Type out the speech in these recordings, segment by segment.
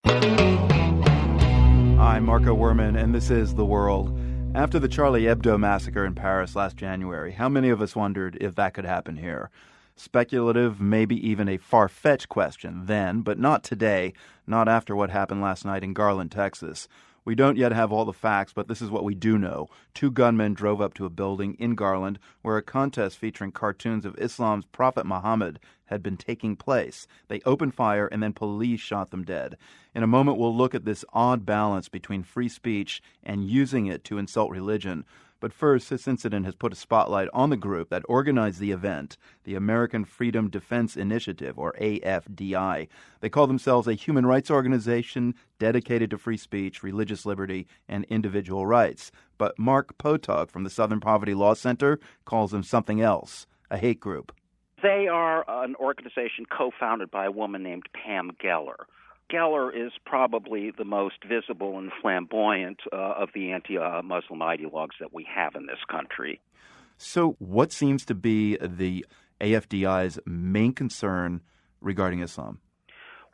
I'm Marco Werman, and this is The World. After the Charlie Hebdo massacre in Paris last January, how many of us wondered if that could happen here? Speculative, maybe even a far-fetched question then, but not today, not after what happened last night in Garland, Texas. We don't yet have all the facts, but this is what we do know. 2 gunmen drove up to a building in Garland where a contest featuring cartoons of Islam's Prophet Muhammad had been taking place. They opened fire and then police shot them dead. In a moment, we'll look at this odd balance between free speech and using it to insult religion. But first, this incident has put a spotlight on the group that organized the event, the American Freedom Defense Initiative, or AFDI. They call themselves a human rights organization dedicated to free speech, religious liberty, and individual rights. But Mark Potog from the Southern Poverty Law Center calls them something else, a hate group. They are an organization co-founded by a woman named Pam Geller. Geller is probably the most visible and flamboyant of the anti-Muslim ideologues that we have in this country. So what seems to be the AFDI's main concern regarding Islam?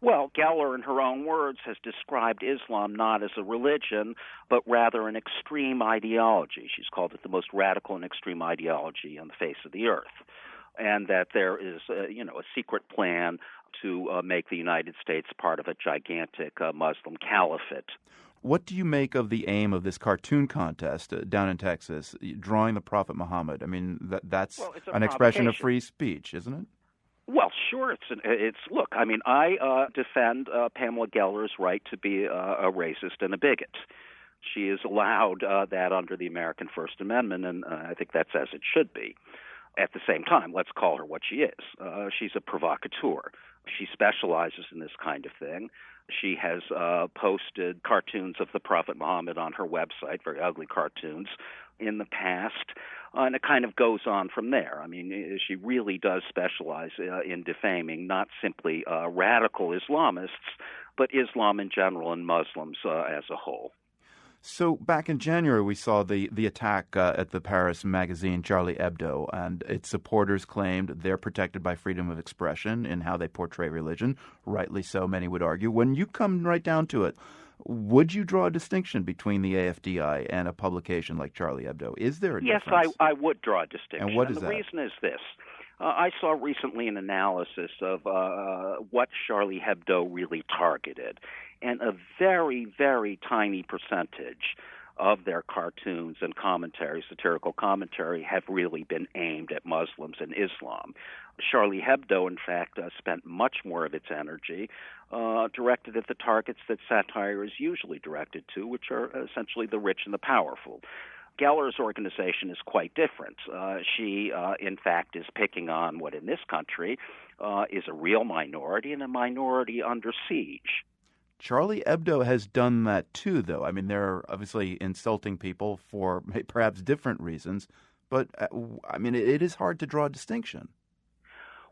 Well, Geller, in her own words, has described Islam not as a religion, but rather an extreme ideology. She's called it the most radical and extreme ideology on the face of the earth, and that there is, a secret plan to make the United States part of a gigantic Muslim caliphate. What do you make of the aim of this cartoon contest down in Texas, drawing the Prophet Muhammad? I mean, that's an expression of free speech, isn't it? Well, sure. Look, I mean, I defend Pamela Geller's right to be a racist and a bigot. She is allowed that under the American First Amendment, and I think that's as it should be. At the same time, let's call her what she is. She's a provocateur. She specializes in this kind of thing. She has posted cartoons of the Prophet Muhammad on her website, very ugly cartoons, in the past, and it kind of goes on from there. I mean, she really does specialize in defaming not simply radical Islamists, but Islam in general and Muslims as a whole. So back in January, we saw the attack at the Paris magazine Charlie Hebdo, and its supporters claimed they're protected by freedom of expression in how they portray religion. Rightly so, many would argue. When you come right down to it, would you draw a distinction between the AFDI and a publication like Charlie Hebdo? Is there a difference? Yes, I would draw a distinction. And what is that? The reason is this. I saw recently an analysis of what Charlie Hebdo really targeted, and a very, very tiny percentage of their cartoons and commentary, satirical commentary, have really been aimed at Muslims and Islam. Charlie Hebdo, in fact, spent much more of its energy directed at the targets that satire is usually directed to, which are essentially the rich and the powerful. Geller's organization is quite different. She, in fact, is picking on what in this country is a real minority and a minority under siege. Charlie Hebdo has done that too, though. I mean, they're obviously insulting people for perhaps different reasons, but, I mean, it is hard to draw a distinction.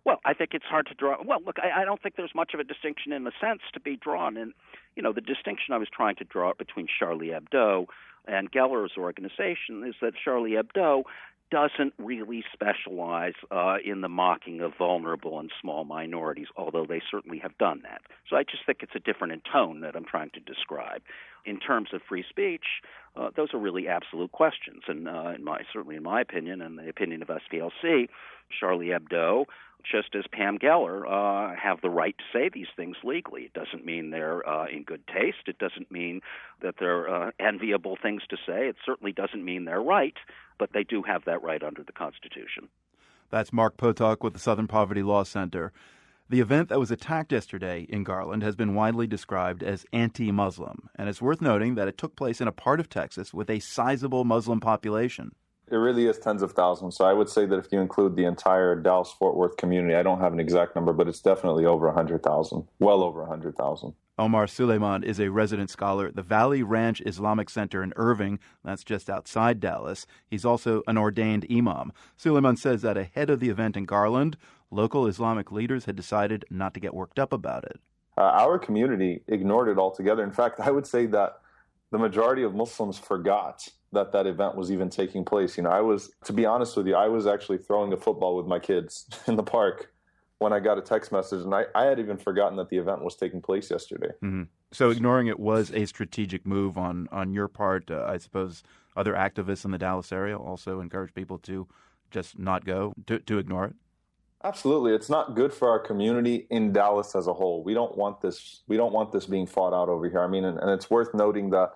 Well, I think it's hard to draw. Well, look, I don't think there's much of a distinction in a sense to be drawn. And, the distinction I was trying to draw between Charlie Hebdo and Geller's organization is that Charlie Hebdo doesn't really specialize in the mocking of vulnerable and small minorities, although they certainly have done that. So I just think it's a different in tone that I'm trying to describe. In terms of free speech, those are really absolute questions. And certainly in my opinion and the opinion of SPLC, Charlie Hebdo, just as Pam Geller, have the right to say these things legally. It doesn't mean they're in good taste. It doesn't mean that they're enviable things to say. It certainly doesn't mean they're right, but they do have that right under the Constitution. That's Mark Potog with the Southern Poverty Law Center. The event that was attacked yesterday in Garland has been widely described as anti-Muslim, and it's worth noting that it took place in a part of Texas with a sizable Muslim population. It really is tens of thousands. So I would say that if you include the entire Dallas-Fort Worth community, I don't have an exact number, but it's definitely over 100,000, well over 100,000. Omar Suleiman is a resident scholar at the Valley Ranch Islamic Center in Irving. That's just outside Dallas. He's also an ordained imam. Suleiman says that ahead of the event in Garland, local Islamic leaders had decided not to get worked up about it. Our community ignored it altogether. In fact, I would say that the majority of Muslims forgot that event was even taking place. To be honest with you, I was actually throwing a football with my kids in the park when I got a text message, and I had even forgotten that the event was taking place yesterday. Mm-hmm. So ignoring it was a strategic move on your part. I suppose other activists in the Dallas area also encourage people to just not go, to ignore it. Absolutely. It's not good for our community in Dallas as a whole. We don't want this. We don't want this being fought out over here. I mean, and it's worth noting that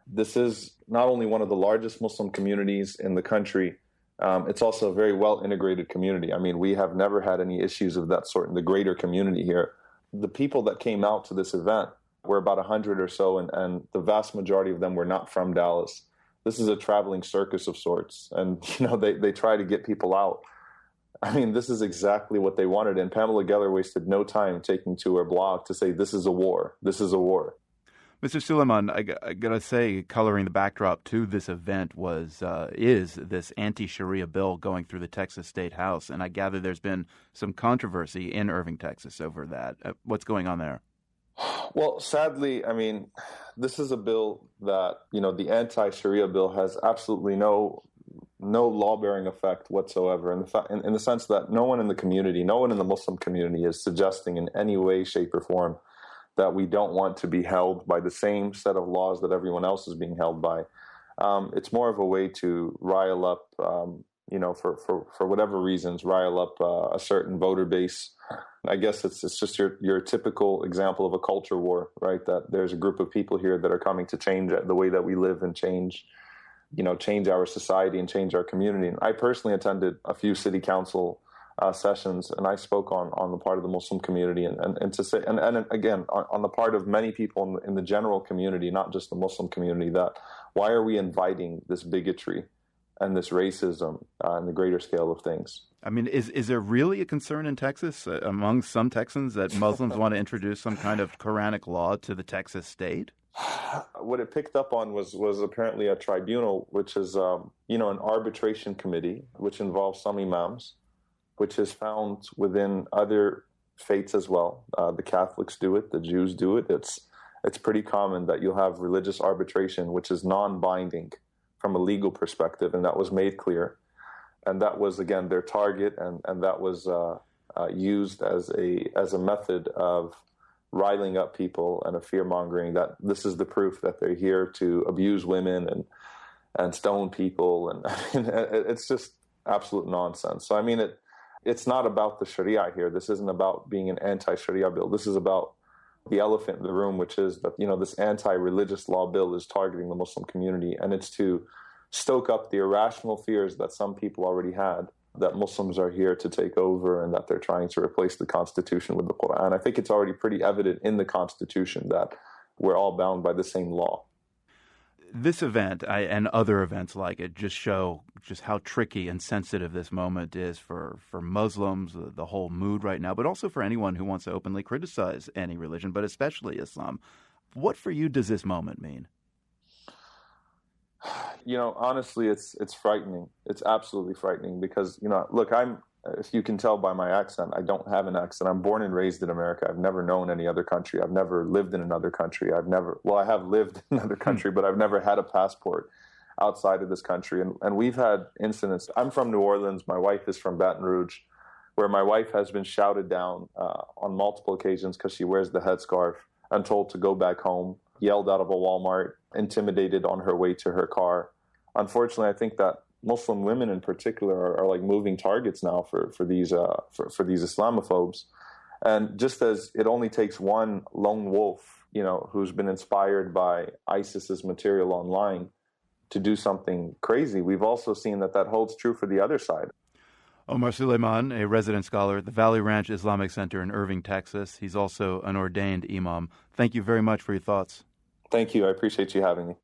this is not only one of the largest Muslim communities in the country, it's also a very well integrated community. I mean, we have never had any issues of that sort in the greater community here. The people that came out to this event were about 100 or so, and the vast majority of them were not from Dallas. This is a traveling circus of sorts, and they try to get people out. I mean, this is exactly what they wanted. And Pamela Geller wasted no time taking to her blog to say, this is a war. This is a war. Mr. Suleiman, I got to say, coloring the backdrop to this event is this anti-Sharia bill going through the Texas State House. And I gather there's been some controversy in Irving, Texas over that. What's going on there? Well, sadly, I mean, this is a bill that, the anti-Sharia bill has absolutely no law-bearing effect whatsoever, in the sense that no one in the community, no one in the Muslim community is suggesting in any way, shape, or form that we don't want to be held by the same set of laws that everyone else is being held by. It's more of a way to rile up, for whatever reasons, rile up a certain voter base. I guess it's just your typical example of a culture war, right? That there's a group of people here that are coming to change the way that we live and change our society and change our community. And I personally attended a few city council sessions, and I spoke on the part of the Muslim community and to say, and again, on the part of many people in the general community, not just the Muslim community, that why are we inviting this bigotry and this racism in the greater scale of things? I mean, is there really a concern in Texas among some Texans that Muslims want to introduce some kind of Quranic law to the Texas state? What it picked up on was apparently a tribunal, which is an arbitration committee, which involves some imams, which is found within other faiths as well. The Catholics do it, the Jews do it. It's pretty common that you'll have religious arbitration, which is non-binding from a legal perspective, and that was made clear. And that was, again, their target, and that was used as a method of riling up people and a fear-mongering that this is the proof that they're here to abuse women and stone people. And I mean, it's just absolute nonsense. So, I mean, it's not about the Sharia here. This isn't about being an anti-Sharia bill. This is about the elephant in the room, which is that, this anti-religious law bill is targeting the Muslim community, and it's to stoke up the irrational fears that some people already had, that Muslims are here to take over and that they're trying to replace the Constitution with the Quran. I think it's already pretty evident in the Constitution that we're all bound by the same law. This event and other events like it just show just how tricky and sensitive this moment is for Muslims, the whole mood right now, but also for anyone who wants to openly criticize any religion, but especially Islam. What for you does this moment mean? Honestly, it's frightening. It's absolutely frightening because, look, if you can tell by my accent, I don't have an accent. I'm born and raised in America. I've never known any other country. I've never lived in another country. I have lived in another country, but I've never had a passport outside of this country. And we've had incidents. I'm from New Orleans. My wife is from Baton Rouge, where my wife has been shouted down on multiple occasions because she wears the headscarf and told to go back home, yelled out of a Walmart, intimidated on her way to her car. Unfortunately, I think that Muslim women in particular are like moving targets now for these Islamophobes. And just as it only takes one lone wolf, who's been inspired by ISIS's material online to do something crazy, we've also seen that holds true for the other side. Omar Suleiman, a resident scholar at the Valley Ranch Islamic Center in Irving, Texas. He's also an ordained imam. Thank you very much for your thoughts. Thank you. I appreciate you having me.